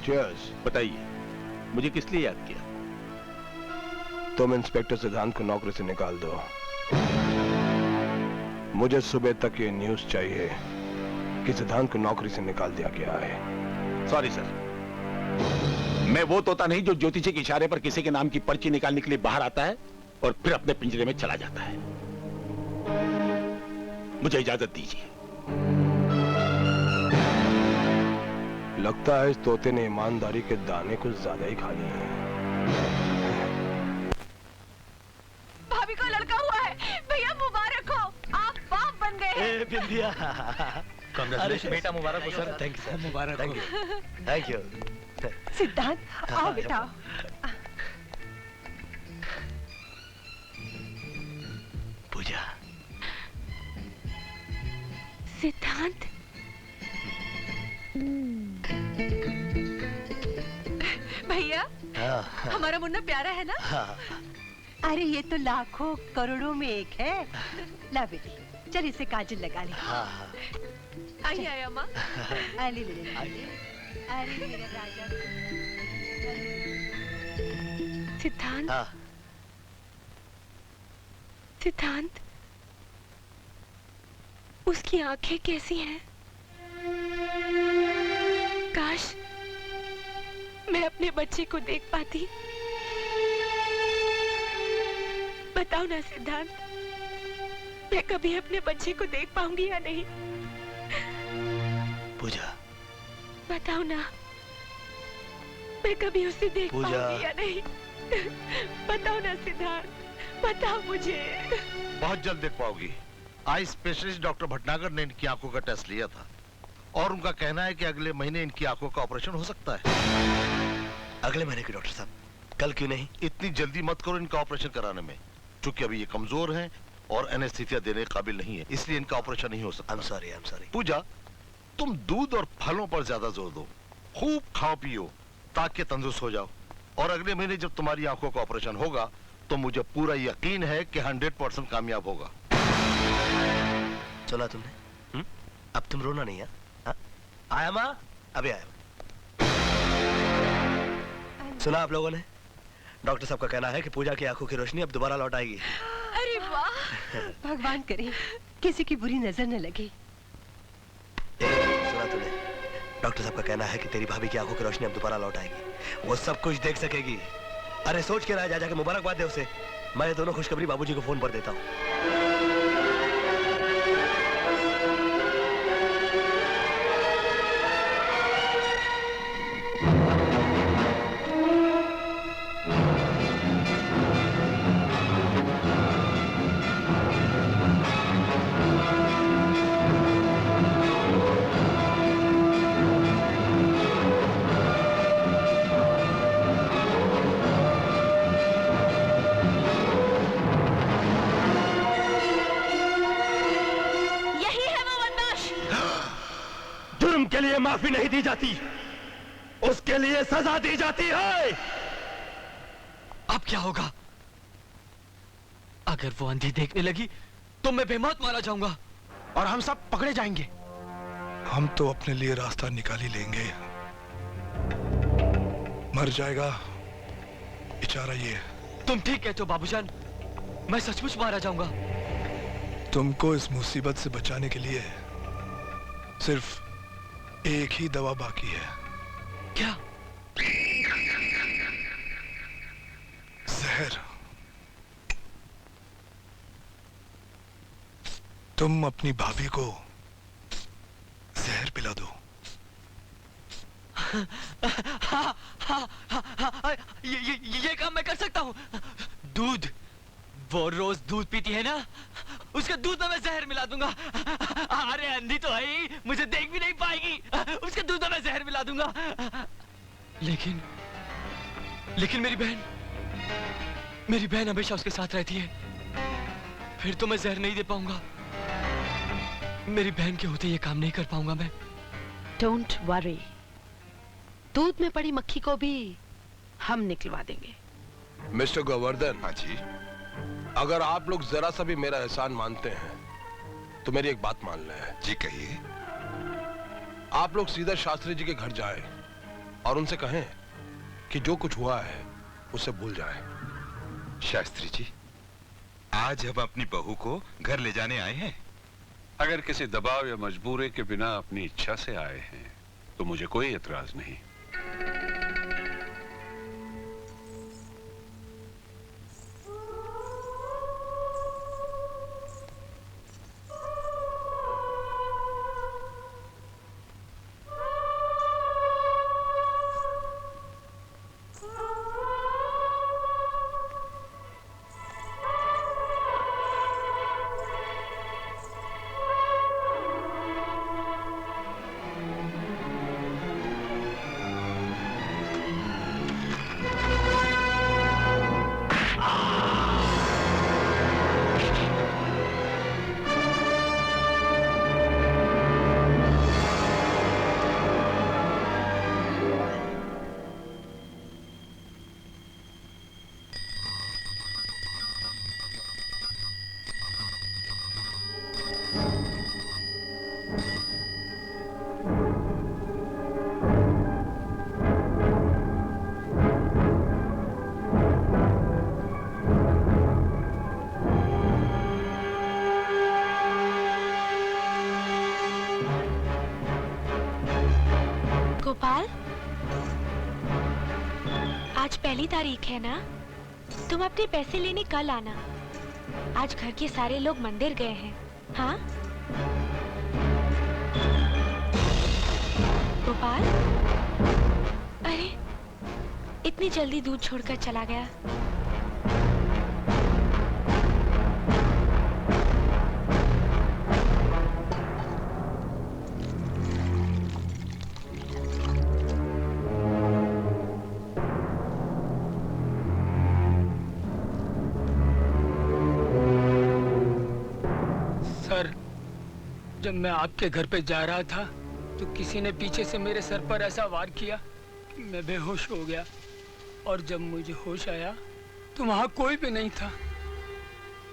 Cheers. बताइए, मुझे किस लिए याद किया? तुम इंस्पेक्टर सिद्धांत को नौकरी से निकाल दो। मुझे सुबह तक ये न्यूज़ चाहिए कि सिद्धांत को नौकरी से निकाल दिया गया है। सॉरी सर, मैं वो तोता नहीं जो ज्योतिषी के इशारे पर किसी के नाम की पर्ची निकालने के लिए बाहर आता है और फिर अपने पिंजरे में चला जाता है। मुझे इजाजत दीजिए। लगता है इस तोते ने ईमानदारी के दाने कुछ ज्यादा ही खा लिए हैं। भाभी को लड़का हुआ है, भैया मुबारक हो, आप बाप बन गए हैं। बिंदिया, कांग्रेचुलेशन बेटा, मुबारक हो सर। थैंक यू सर, मुबारक हो। Thank you. सिद्धांत आओ बेटा। पूजा। सिद्धांत, भैया हमारा मुन्ना प्यारा है ना? अरे ये तो लाखों करोड़ों में एक है। ला बेटी, चल इसे काजल लगा ले। आइए आइए अम्मा। ले ले ले। अरे मेरा राजा। सिद्धांत, सिद्धांत, उसकी आंखें कैसी हैं? काश मैं अपने बच्चे को देख पाती। बताओ ना सिद्धांत, मैं कभी अपने बच्चे को देख पाऊंगी या नहीं? पूजा, बताओ ना, मैं कभी उसे देख पूजा। पाऊंगी या नहीं? बताओ ना सिद्धांत, बताओ मुझे। बहुत जल्द देख पाओगी। आई स्पेशलिस्ट डॉक्टर भटनागर ने इनकी आंखों का टेस्ट लिया था और उनका कहना है कि अगले महीने इनकी आंखों का ऑपरेशन हो सकता है। अगले महीने की डॉक्टर साहब, कल क्यों नहीं? इतनी जल्दी मत करो इनका ऑपरेशन कराने में, क्योंकि अभी ये कमजोर हैं और एनेस्थीसिया देने के काबिल नहीं है, इसलिए इनका ऑपरेशन नहीं हो सकता। I'm sorry। पूजा, तुम दूध और फलों पर ज्यादा जोर दो, खूब खाओ पियो ताकि तंदुरुस्त हो जाओ, और अगले महीने जब तुम्हारी आंखों का ऑपरेशन होगा तो मुझे पूरा यकीन है कि 100% कामयाब होगा। सुना तुमने? अब तुम रोना नहीं है? आया माँ? अभी आया। सुना आप लोगों ने? डॉक्टर साहब का कहना है कि पूजा की आंखों की रोशनी अब दोबारा लौट आएगी। अरे वाह, भगवान करे किसी की बुरी नजर न लगे। सुना तूने? डॉक्टर साहब का कहना है कि तेरी भाभी की आंखों की रोशनी अब दोबारा लौट आएगी, वो सब कुछ देख सकेगी। अरे सोच के रहा, जा जाके मुबारकबाद दे उसे। मैं दोनों खुशखबरी बाबूजी को फोन पर देता हूँ। के लिए माफी नहीं दी जाती, उसके लिए सजा दी जाती है। अब क्या होगा? अगर वो अंधी देखने लगी तो मैं बेमौत मारा जाऊंगा और हम सब पकड़े जाएंगे। हम तो अपने लिए रास्ता निकाल ही लेंगे। मर जाएगा बेचारा ये। तुम ठीक कहते हो बाबूजान, मैं सचमुच मारा जाऊंगा। तुमको इस मुसीबत से बचाने के लिए सिर्फ एक ही दवा बाकी है। क्या? जहर। तुम अपनी भाभी को जहर पिला दो। ये काम मैं कर सकता हूँ। दूध, वो रोज दूध पीती है ना, उसके दूध में मैं जहर मिला दूंगा। अरे अंधी तो है ही, मुझे देख भी नहीं पाएगी। उसके दूध में मैं जहर मिला दूंगा। लेकिन मेरी बहन हमेशा उसके साथ रहती है, फिर तो मैं जहर नहीं दे पाऊंगा। मेरी बहन के होते ये काम नहीं कर पाऊंगा मैं। डोंट वरी, दूध में पड़ी मक्खी को भी हम निकलवा देंगे। मिस्टर गोवर्धन। हाँ जी। अगर आप लोग जरा सा भी मेरा एहसान मानते हैं तो मेरी एक बात मान लें। जी कहिए। आप लोग सीधा शास्त्री जी के घर जाएं और उनसे कहें कि जो कुछ हुआ है उसे भूल जाएं। शास्त्री जी, आज हम अपनी बहू को घर ले जाने आए हैं। अगर किसी दबाव या मजबूरी के बिना अपनी इच्छा से आए हैं तो मुझे कोई एतराज नहीं। गोपाल, आज पहली तारीख है ना? तुम अपने पैसे लेने कल आना। आज घर के सारे लोग मंदिर गए हैं। हाँ गोपाल, अरे इतनी जल्दी दूध छोड़कर चला गया। सर, जब मैं आपके घर पे जा रहा था तो किसी ने पीछे से मेरे सर पर ऐसा वार किया कि मैं बेहोश हो गया, और जब मुझे होश आया तो वहां कोई भी नहीं था।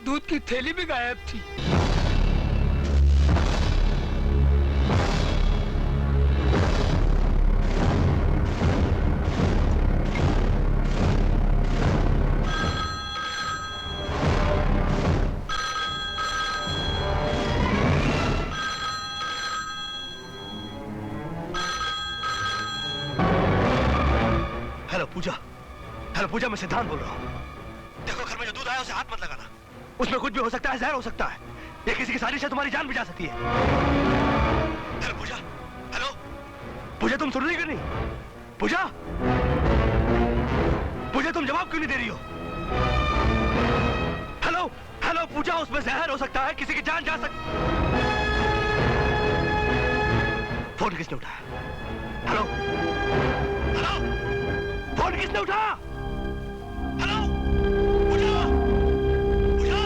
दूध की थैली भी गायब थी। हेलो पूजा, मैं सिद्धांत बोल रहा हूँ। देखो, घर में जो दूध आया उसे हाथ मत लगाना। उसमें कुछ भी हो सकता है, जहर हो सकता है। ये किसी की साजिश है, तुम्हारी जान भी जा सकती है। हेलो पूजा, हेलो पूजा, तुम सुन रही क्यों नहीं? पूजा, पूजा तुम जवाब क्यों नहीं दे रही हो? हेलो हेलो पूजा, उसमें जहर हो सकता है, किसी की जान जा सकती। फोन किसने उठाया? हेलो हेलो, फोन किसने उठाया? Hello Pooja, Pooja,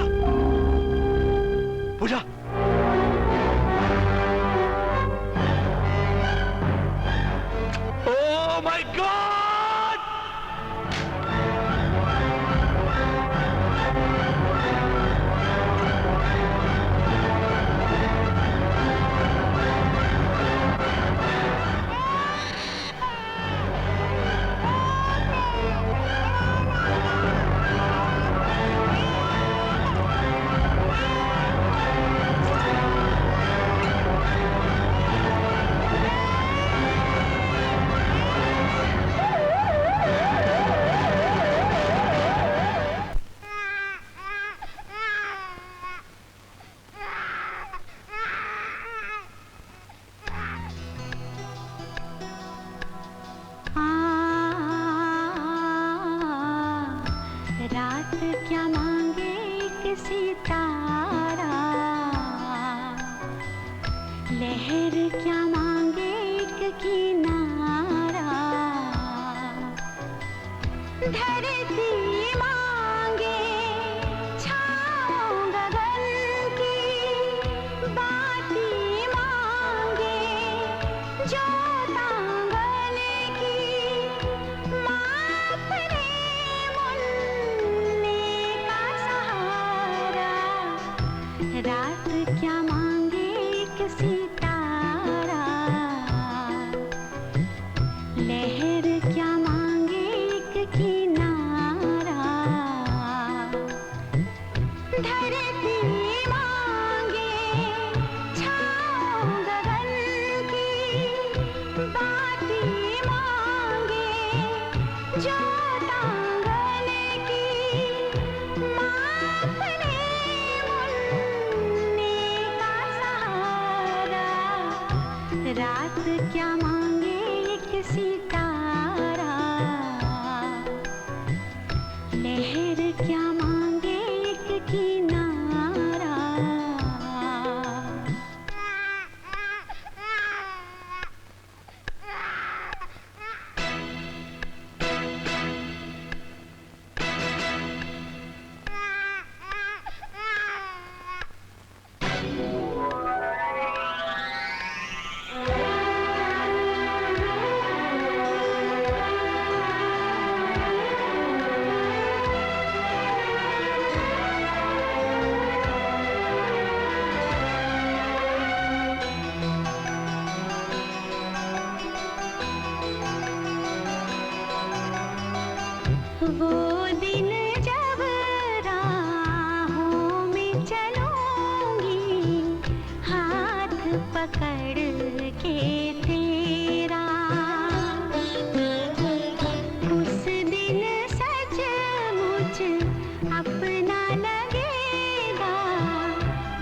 Pooja, oh my God! लहर क्या मांगे एक सितारा, लहर क्या मांगे एक किनारा। वो दिन जब राहों में चलूंगी हाथ पकड़ के तेरा, उस दिन सचमुच अपना लगेगा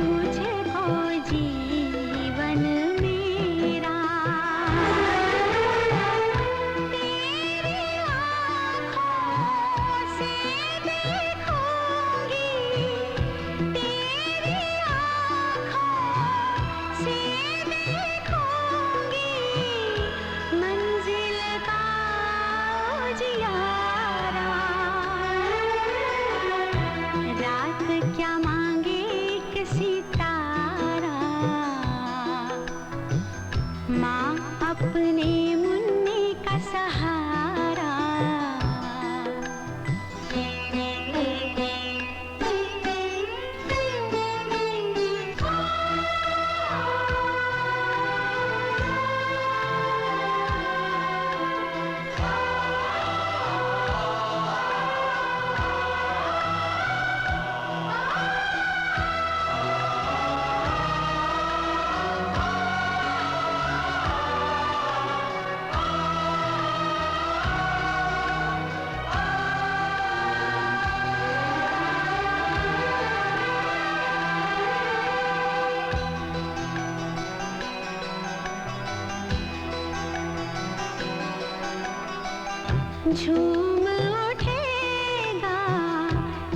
मुझको जीवन मेरा। क्या मांगे एक सितारा, माँ अपने मुन्ने का सहारा। झूम उठेगा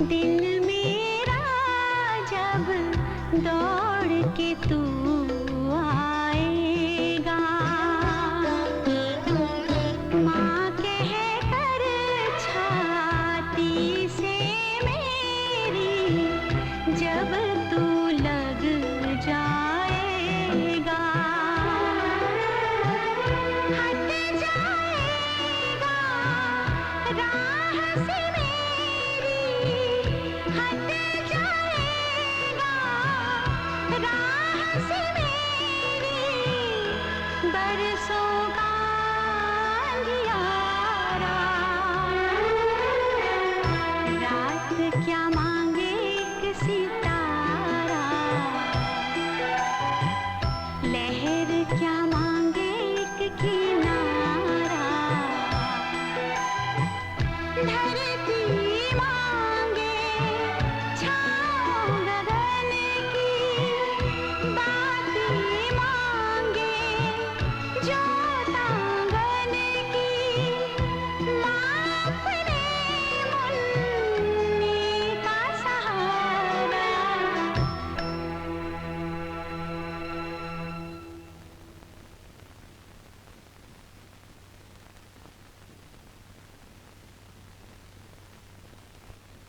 दिल मेरा जब दौड़ के तू आएगा, माँ कह कर छाती से मेरी जब तू लग जाएगा। हट जाएगा राह से मेरी, हट जाएगा राह से मेरी, बरसों का